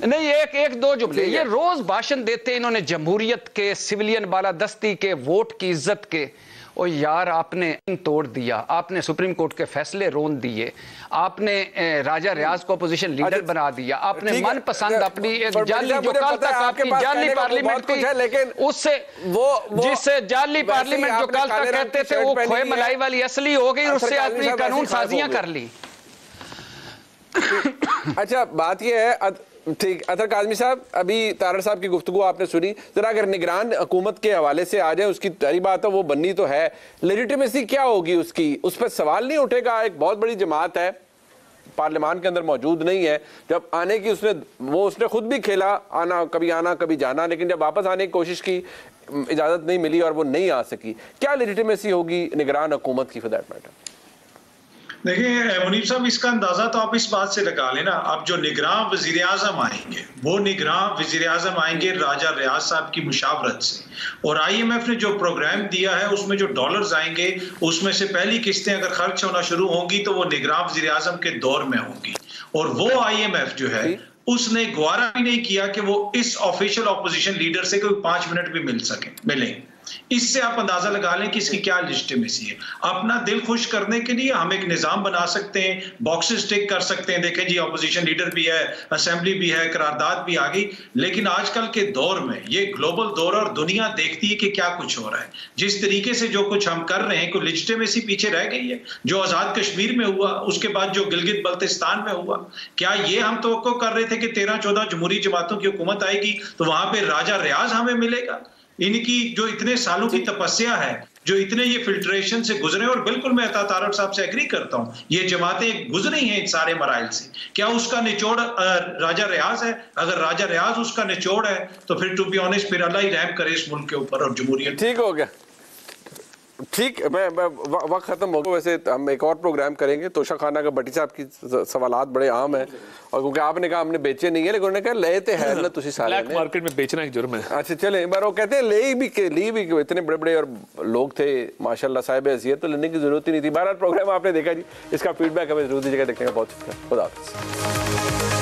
नहीं एक दो जुमले, ये रोज भाषण देते हैं इन्होंने जमहूरियत के, सिविलियन बालादस्ती के, वोट की इज्जत के। ओ यार, आपने तोड़ दिया, आपने सुप्रीम कोर्ट के फैसले रोन दिए, आपने राजा रियाज को अपोजिशन लीडर बना दिया, आपने मनपसंद अपनी एक जाली, जो कल तक आपकी जाली पार्लियामेंट थी, लेकिन उससे जिससे जाली पार्लियामेंट जो कल तक कहते थे वो खोए मलाई वाली असली हो गई, उससे आपने कानून साजियां कर ली। अच्छा, बात यह है, ठीक, अतर काज़मी साहब, अभी तारड़ साहब की गुफ्तगू आपने सुनी, जरा अगर निगरान हुकूमत के हवाले से आ जाए, उसकी पहली बात है वो बननी तो है, लेजिटिमेसी क्या होगी उसकी? उस पर सवाल नहीं उठेगा? एक बहुत बड़ी जमात है, पार्लियामान के अंदर मौजूद नहीं है, जब आने की उसने खुद भी खेला, आना कभी जाना, लेकिन जब वापस आने की कोशिश की, इजाज़त नहीं मिली और वो नहीं आ सकी। क्या लेजिटिमेसी होगी निगरान हुकूमत की फॉर दैट मैटर? देखिए मुनीब साहब, इसका अंदाजा तो आप इस बात से लगा लेना, अब जो निगरान वजीर आजम आएंगे, वो निगरान वजीर आजम आएंगे राजा रियाज साहब की मुशावरत से, और IMF ने जो प्रोग्राम दिया है उसमें जो डॉलर्स आएंगे, उसमें से पहली किस्तें अगर खर्च होना शुरू होंगी तो वो निगरान वजीर आजम के दौर में होंगी। और वो IMF जो है उसने गवारा भी नहीं किया कि वो इस ऑफिशियल ऑपोजिशन लीडर से कोई 5 मिनट भी मिले। इससे आप अंदाजा लगा लें कि इसकी क्या लेजिटिमेसी है। अपना दिल खुश करने के लिए हम एक निजाम बना सकते हैं, बॉक्सेस टिक कर सकते हैं, देखें जी ऑपोजिशन लीडर भी है, असेंबली भी है, करारदाद भी आ गई। लेकिन आजकल के दौर में ये ग्लोबल दौर और दुनिया देखती है कि क्या कुछ हो रहा है, जिस तरीके से जो कुछ हम कर रहे हैं, कोई लेजिटिमेसी पीछे रह गई है? जो आजाद कश्मीर में हुआ, उसके बाद जो गिलगित बल्तिस्तान में हुआ, क्या ये हम तवक्को कर रहे थे कि 13-14 जमहूरी जमातों की हुकूमत आएगी तो वहां पर राजा रियाज हमें मिलेगा? इनकी जो इतने सालों की तपस्या है, जो इतने ये फिल्ट्रेशन से गुजरे। और बिल्कुल मैं अता तारक साहब से एग्री करता हूं, ये जमातें गुजरी हैं इन सारे मराइल से। क्या उसका निचोड़ राजा रियाज है? अगर राजा रियाज उसका निचोड़ है तो फिर टू बी ऑनेस्ट फिर अल्लाह ही रहम करे इस मुल्क के ऊपर और जमहूरियत। ठीक हो गया, ठीक। मैं वक्त खत्म हो गया। वैसे हम एक और प्रोग्राम करेंगे। तोशा खाना का भट्टी साहब की सवालात बड़े आम है, और क्योंकि आपने कहा हमने बेचे नहीं है, लेकिन उन्होंने कहा ले ते है ना तुसी सारे ब्लैक मार्केट में बेचना एक जुर्म है। अच्छा चले, एक बार वो कहते हैं ले भी इतने बड़े बड़े और लोग थे माशाल्लाह साहिब हैसियत, तो लेने की जरूरत ही नहीं थी। 12 प्रोग्राम आपने देखा जी, इसका फीडबैक हमें जरूर दीजिएगा। देखने का बहुत शुक्रिया। खुदा हाफिज़।